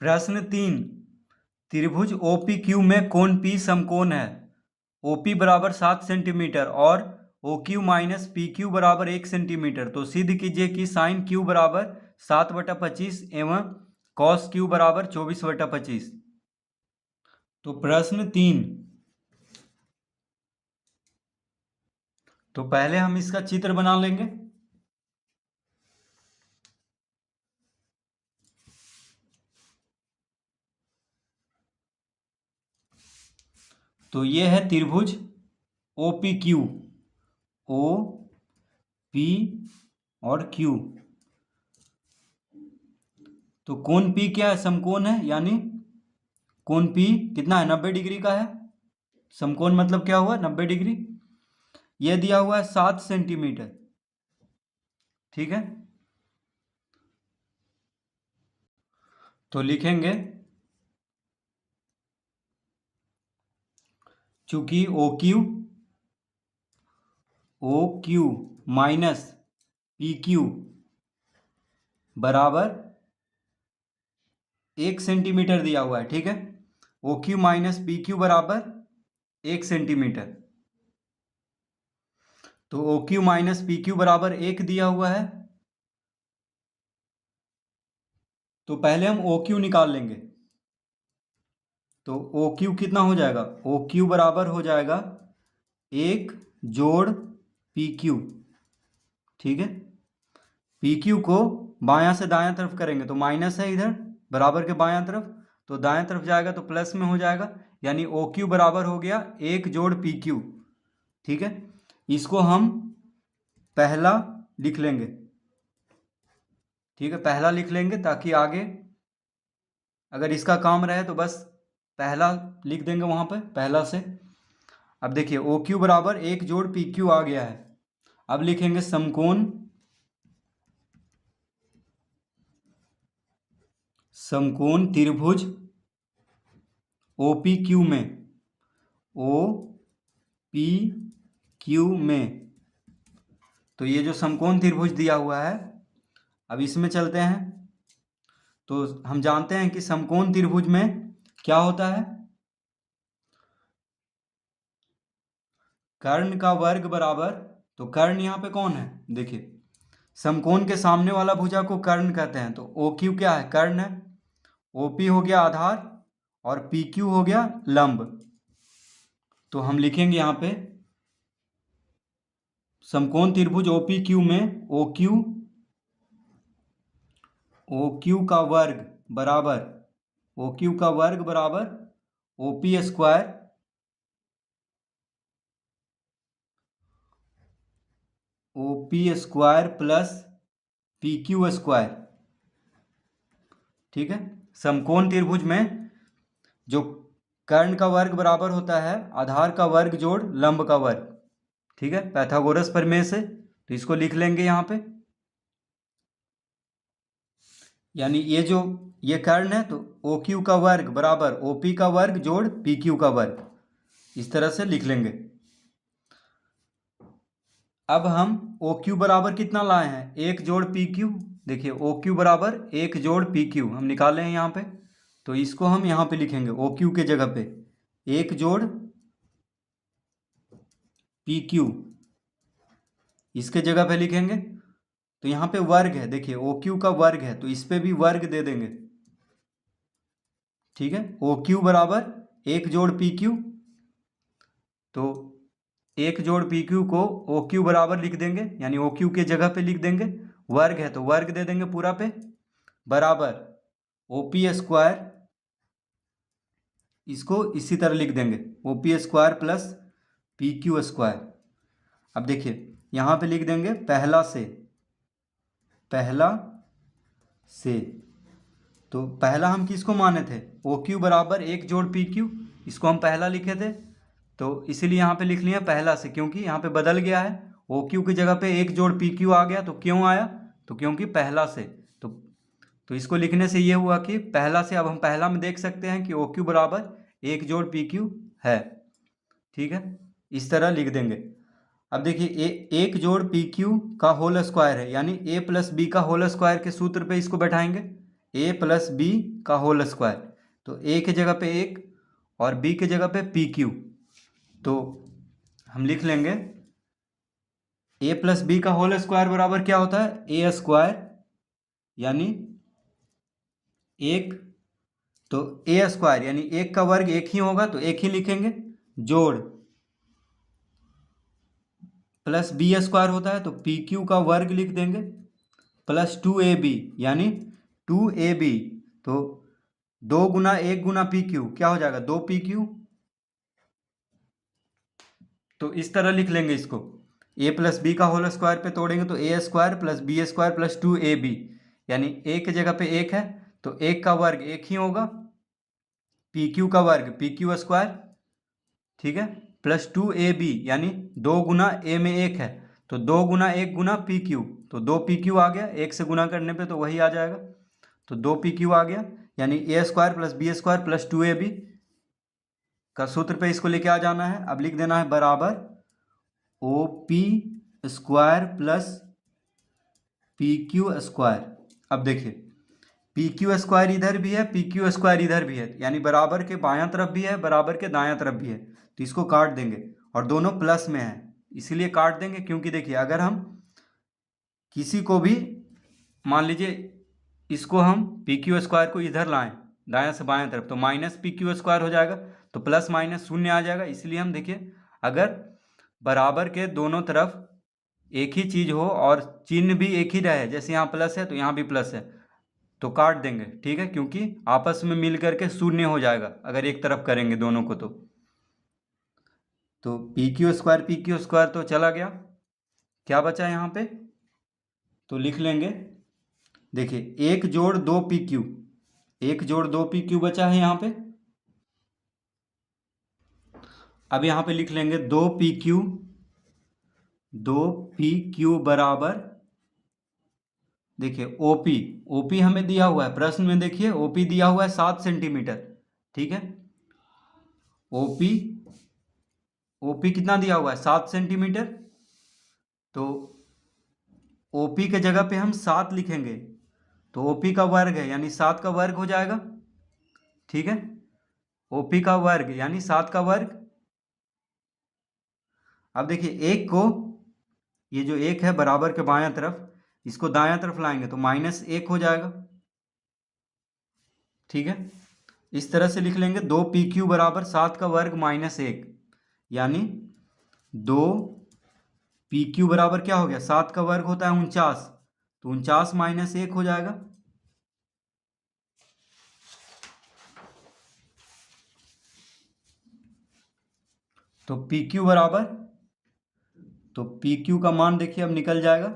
प्रश्न 3, त्रिभुज OPQ में कोण P समकोण है। OP बराबर 7 सेंटीमीटर और OQ माइनस PQ बराबर 1 सेंटीमीटर। तो सिद्ध कीजिए कि साइन Q बराबर 7/25 एवं कॉस Q बराबर 24/25। तो प्रश्न 3, तो पहले हम इसका चित्र बना लेंगे। तो ये है त्रिभुज OPQ, OP और Q। तो कोण P क्या है? समकोण है, यानी कोण P कितना है? 90 डिग्री का है। समकोण मतलब क्या हुआ? 90 डिग्री। यह दिया हुआ है 7 सेंटीमीटर। ठीक है, तो लिखेंगे चूंकि OQ माइनस PQ बराबर 1 सेंटीमीटर दिया हुआ है। ठीक है, OQ माइनस PQ बराबर 1 सेंटीमीटर। तो OQ माइनस PQ बराबर 1 दिया हुआ है। तो पहले हम OQ निकाल लेंगे। तो OQ कितना हो जाएगा? OQ बराबर हो जाएगा 1 जोड़ PQ। ठीक है, PQ को बायां से दायां तरफ करेंगे तो माइनस है, इधर बराबर के बायां तरफ, तो दायां तरफ जाएगा तो प्लस में हो जाएगा, यानी OQ बराबर हो गया 1 जोड़ PQ। ठीक है, इसको हम पहला लिख लेंगे। ठीक है, पहला लिख लेंगे ताकि आगे अगर इसका काम रहे तो बस पहला लिख देंगे वहां पे पहला से। अब देखिए OQ बराबर 1 जोड़ PQ आ गया है। अब लिखेंगे समकोण त्रिभुज OPQ में तो ये जो समकोण त्रिभुज दिया हुआ है, अब इसमें चलते हैं। तो हम जानते हैं कि समकोण त्रिभुज में क्या होता है? कर्ण का वर्ग बराबर, तो कर्ण यहाँ पे कौन है? देखिए समकोण के सामने वाला भुजा को कर्ण कहते हैं। तो OQ क्या है? कर्ण है। OP हो गया आधार और PQ हो गया लंब। तो हम लिखेंगे यहाँ पे समकोण त्रिभुज OPQ में OQ का वर्ग बराबर OP square plus PQ square. ठीक है, समकोण त्रिभुज में जो कर्ण का वर्ग बराबर होता है आधार का वर्ग जोड़ लंब का वर्ग। ठीक है, पाइथागोरस प्रमेय से, तो इसको लिख लेंगे यहाँ पे, यानी ये कर्ण है तो OQ का वर्ग बराबर OP का वर्ग जोड़ PQ का वर्ग, इस तरह से लिख लेंगे। अब हम OQ बराबर कितना लाए हैं? 1 जोड़ PQ। देखिए OQ बराबर 1 जोड़ PQ हम निकाले हैं यहाँ पे, तो इसको हम यहाँ पे लिखेंगे OQ के जगह पे 1 जोड़ PQ, इसके जगह पे लिखेंगे। तो यहाँ पे वर्ग है, देखिए OQ का वर्ग है तो इस पे भी वर्ग दे देंगे। ठीक है, OQ बराबर 1 जोड़ PQ, तो 1 जोड़ PQ को OQ बराबर लिख देंगे, यानी OQ के जगह पे लिख देंगे। वर्ग है तो वर्ग दे देंगे पूरा पे, बराबर OP स्क्वायर, इसको इसी तरह लिख देंगे OP square plus PQ square. अब देखिए यहाँ पे लिख देंगे पहला से। तो पहला हम किसको माने थे? OQ बराबर 1 जोड़ PQ, इसको हम पहला लिखे थे, तो इसीलिए यहाँ पे लिख लिया पहला से, क्योंकि यहाँ पे बदल गया है। OQ की जगह पे 1 जोड़ PQ आ गया, तो क्यों आया? तो क्योंकि पहला से। तो इसको लिखने से ये हुआ कि पहला से, अब हम पहला में देख सकते हैं कि OQ बराबर 1 जोड़ PQ है। ठीक है, इस तरह लिख देंगे। अब देखिए 1 जोड़ PQ का होल स्क्वायर है, यानी A प्लस B का होल स्क्वायर के सूत्र पे इसको बैठाएंगे, ए प्लस बी का होल स्क्वायर। तो ए की जगह पे 1 और बी की जगह पे पी क्यू। तो हम लिख लेंगे ए प्लस बी का होल स्क्वायर बराबर क्या होता है, ए स्क्वायर यानी 1, तो ए स्क्वायर यानी 1 का वर्ग 1 ही होगा तो 1 ही लिखेंगे, जोड़ प्लस बी स्क्वायर होता है तो पी क्यू का वर्ग लिख देंगे, प्लस 2ab यानी 2ab। तो 2 गुना 1 गुना पी क्यू क्या हो जाएगा, 2pq। तो इस तरह लिख लेंगे इसको, ए प्लस बी का होल स्क्वायर पे तोड़ेंगे तो A square plus B square plus 2ab यानी ए की जगह पे 1 है तो 1 का वर्ग 1 ही होगा, पी क्यू का वर्ग पी क्यू स्क्वायर, ठीक है, प्लस 2ab यानी 2 गुना ए में 1 है तो 2 गुना 1 गुना पी क्यू, तो 2pq आ गया, 1 से गुना करने पे तो वही आ जाएगा, तो 2pq आ गया यानी A square plus B square plus 2ab का सूत्र पे इसको लेके आ जाना है। अब लिख देना है बराबर O P square plus P Q square. अब देखिए पी क्यू स्क्वायर इधर भी है, पी क्यू स्क्वायर इधर भी है, यानी बराबर के बायां तरफ भी है, बराबर के दायां तरफ भी है, तो इसको काट देंगे और दोनों प्लस में है इसीलिए काट देंगे, क्योंकि देखिए अगर हम किसी को भी मान लीजिए इसको हम पी क्यू स्क्वायर को इधर लाएं दायां से बायां तरफ तो माइनस पी क्यू स्क्वायर हो जाएगा, तो प्लस माइनस शून्य आ जाएगा, इसलिए हम देखिए अगर बराबर के दोनों तरफ एक ही चीज़ हो और चिन्ह भी एक ही रहे, जैसे यहाँ प्लस है तो यहाँ भी प्लस है, तो काट देंगे, ठीक है, क्योंकि आपस में मिल करके शून्य हो जाएगा अगर एक तरफ करेंगे दोनों को। तो पी क्यू स्क्वायर तो चला गया, क्या बचा यहाँ पे, तो लिख लेंगे देखिए 1 जोड़ 2 पी क्यू, 1 जोड़ 2 पी क्यू बचा है यहाँ पे। अब यहाँ पे लिख लेंगे 2pq बराबर देखिए ओपी, ओपी हमें दिया हुआ है प्रश्न में, देखिए ओपी दिया हुआ है 7 सेंटीमीटर, ठीक है, ओपी ओपी कितना दिया हुआ है 7 सेंटीमीटर, तो ओपी के जगह पे हम 7 लिखेंगे तो ओपी का वर्ग है यानी 7 का वर्ग हो जाएगा, ठीक है, ओपी का वर्ग यानी 7 का वर्ग। अब देखिए एक को, ये जो एक है बराबर के बायां तरफ, इसको दायां तरफ लाएंगे तो -1 हो जाएगा, ठीक है, इस तरह से लिख लेंगे 2pq बराबर 7 का वर्ग -1 यानी 2pq बराबर क्या हो गया, 7 का वर्ग होता है 49, तो 49 -1 हो जाएगा। तो pq बराबर, तो pq का मान देखिए अब निकल जाएगा,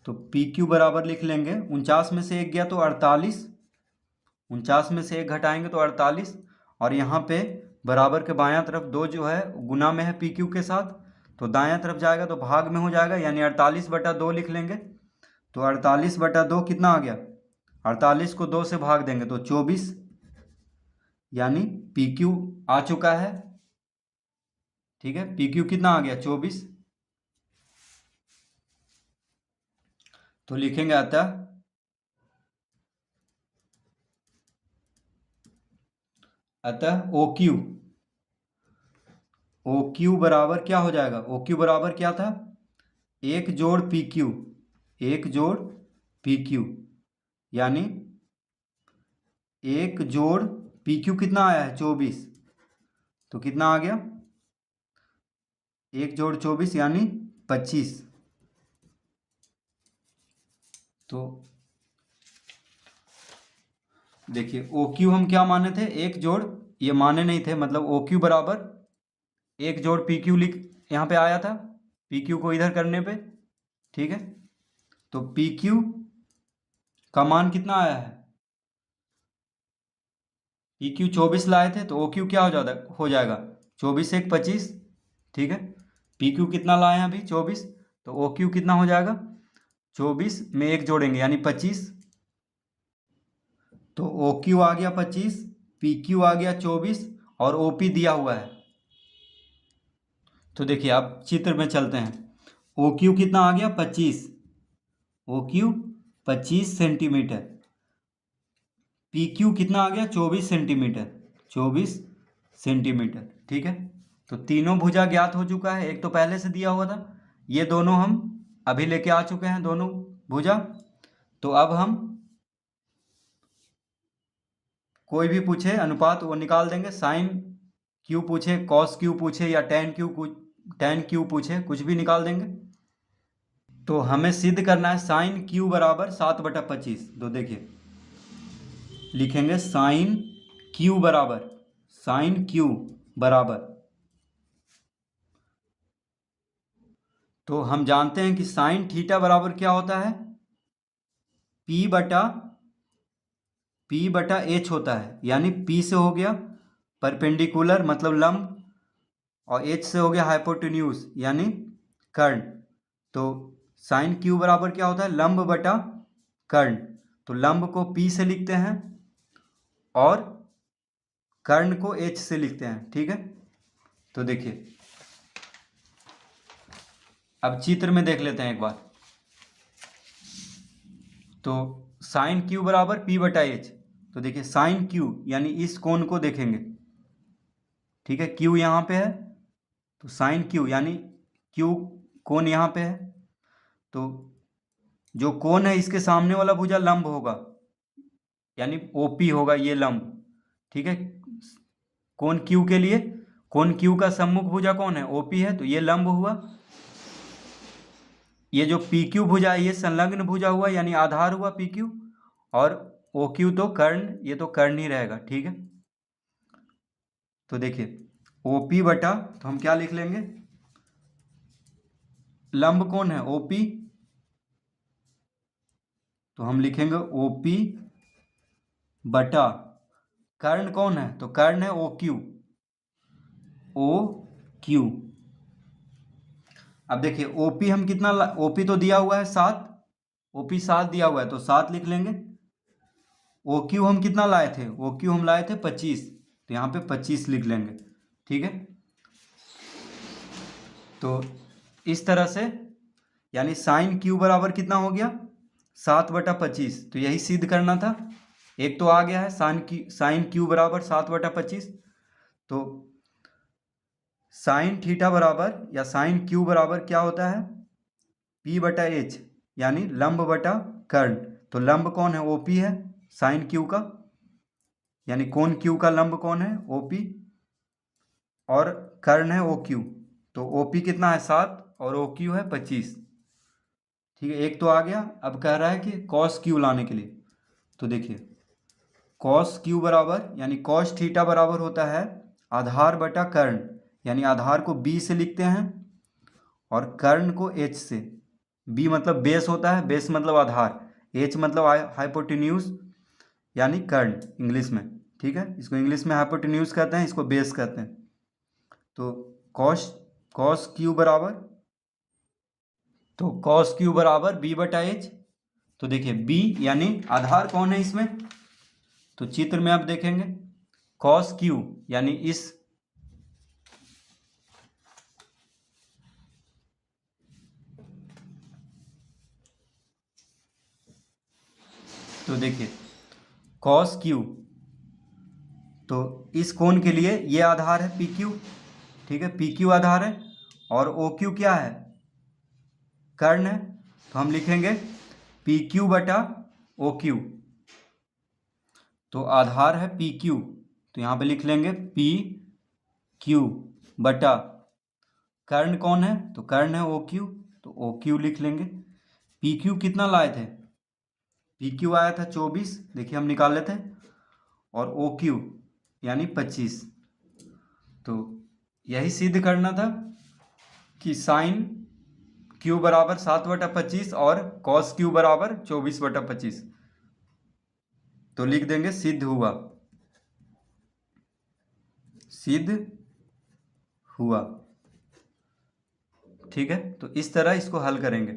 तो pq बराबर लिख लेंगे 49 में से 1 गया तो 48, 49 में से 1 घटाएंगे तो 48, और यहाँ पे बराबर के बायां तरफ 2 जो है गुना में है पी क्यू के साथ, तो दायां तरफ जाएगा तो भाग में हो जाएगा यानी 48/2 लिख लेंगे, तो 48/2 कितना आ गया, 48 को 2 से भाग देंगे तो 24 यानी पी क्यू आ चुका है, ठीक है, पी क्यू कितना आ गया 24। तो लिखेंगे अतः ओ क्यू बराबर क्या हो जाएगा, ओ क्यू बराबर क्या था, 1 जोड़ पी क्यू, 1 जोड़ पी क्यू यानी 1 जोड़ पी क्यू कितना आया है 24, तो कितना आ गया 1 जोड़ 24 यानी 25। तो देखिए ओ क्यू हम क्या माने थे, 1 जोड़, ये माने नहीं थे, मतलब ओ क्यू बराबर 1 जोड़ पी क्यू लिख यहाँ पे आया था, पी क्यू को इधर करने पे, ठीक है, तो पी क्यू का मान कितना आया है, पी क्यू 24 लाए थे तो ओ क्यू क्या हो जाएगा 24 1 25, ठीक है, पी क्यू कितना लाए हैं अभी 24, तो ओ क्यू कितना हो जाएगा 24 में 1 जोड़ेंगे यानी 25, तो ओ क्यू आ गया 25, पी क्यू आ गया 24 और ओ पी दिया हुआ है। तो देखिए अब चित्र में चलते हैं, ओ क्यू कितना आ गया 25, O Q 25 centimetre, P Q कितना आ गया 24 सेंटीमीटर, 24 सेंटीमीटर। ठीक है, तो तीनों भुजा ज्ञात हो चुका है, एक तो पहले से दिया हुआ था, ये दोनों हम अभी लेके आ चुके हैं दोनों भुजा। तो अब हम कोई भी पूछे अनुपात वो निकाल देंगे, साइन क्यू पूछे, कॉस क्यू पूछे या टेन क्यू पूछे, कुछ भी निकाल देंगे। तो हमें सिद्ध करना है साइन क्यू बराबर 7/25। तो देखिए लिखेंगे साइन क्यू बराबर, तो हम जानते हैं कि साइन थीटा बराबर क्या होता है, पी बटा एच होता है। यानी पी से हो गया परपेंडिकुलर मतलब लंब, और एच से हो गया हाइपोटेन्यूज यानी कर्ण। तो साइन क्यू बराबर क्या होता है, लंब बटा कर्ण। तो लंब को पी से लिखते हैं और कर्ण को एच से लिखते हैं। ठीक है, तो देखिए अब चित्र में देख लेते हैं एक बार। तो साइन क्यू बराबर पी बटा एच, तो देखिए साइन क्यू यानी इस कोण को देखेंगे। ठीक है, क्यू यहाँ पे है, तो साइन क्यू यानी क्यू कोण यहाँ पे है, तो जो कोण है इसके सामने वाला भुजा लंब होगा, यानी ओपी होगा ये लंब। ठीक है, कोण क्यू के लिए, कोण क्यू का सम्मुख भुजा कौन है, ओपी है, तो ये लंब हुआ। ये जो पी क्यू भुजा है ये संलग्न भुजा हुआ, यानी आधार हुआ पी क्यू, और ओ क्यू तो कर्ण, ये तो कर्ण ही रहेगा। ठीक है, तो देखिए ओपी बटा, तो हम क्या लिख लेंगे, लंब कौन है ओपी, तो हम लिखेंगे ओपी बटा कर्ण कौन है, तो कर्ण है ओ क्यू। अब देखिए ओपी हम कितना, ओपी तो दिया हुआ है 7, ओपी 7 दिया हुआ है तो 7 लिख लेंगे। ओ क्यू हम कितना लाए थे, ओ क्यू हम लाए थे 25, तो यहाँ पे 25 लिख लेंगे। ठीक है, तो इस तरह से यानी साइन क्यू बराबर कितना हो गया 7/25। तो यही सिद्ध करना था, एक तो आ गया है साइन क्यू बराबर 7/25। तो साइन थीटा बराबर या साइन क्यू बराबर क्या होता है, पी बटा एच यानी लंब बटा कर्ण। तो लंब कौन है, ओपी है साइन क्यू का, यानी कोण क्यू का लंब कौन है, ओपी, और कर्ण है ओ क्यू। तो ओपी कितना है 7 और ओ क्यू है 25। ठीक है, एक तो आ गया। अब कह रहा है कि कॉस क्यू लाने के लिए, तो देखिए कॉस क्यू बराबर यानी कॉस थीटा बराबर होता है आधार बटा कर्ण, यानी आधार को बी से लिखते हैं और कर्ण को एच से। बी मतलब बेस होता है, बेस मतलब आधार, एच मतलब हाइपोटेन्यूज यानी कर्ण इंग्लिश में। ठीक है, इसको इंग्लिश में हाइपोटेन्यूज कहते हैं, इसको बेस कहते हैं। तो कॉस कॉस क्यू बराबर, तो कॉस क्यू बराबर बी बटा एच। तो देखिए बी यानी आधार कौन है इसमें, तो चित्र में आप देखेंगे कॉस क्यू यानी इस, तो देखिए कॉस क्यू, तो इस कोण के लिए ये आधार है पी क्यू। ठीक है, पी क्यू आधार है और ओ क्यू क्या है, कर्ण है। तो हम लिखेंगे पी क्यू बटा ओ क्यू। तो आधार है पी क्यू, तो यहाँ पे लिख लेंगे पी क्यू बटा कर्ण कौन है, तो कर्ण है ओ क्यू, तो ओ क्यू लिख लेंगे। पी क्यू कितना लाए थे, पी क्यू आया था 24, देखिए हम निकाल लेते हैं, और ओ क्यू यानी 25। तो यही सिद्ध करना था कि साइन क्यू बराबर 7/25 और कॉस क्यू बराबर 24/25। तो लिख देंगे सिद्ध हुआ, सिद्ध हुआ। ठीक है, तो इस तरह इसको हल करेंगे।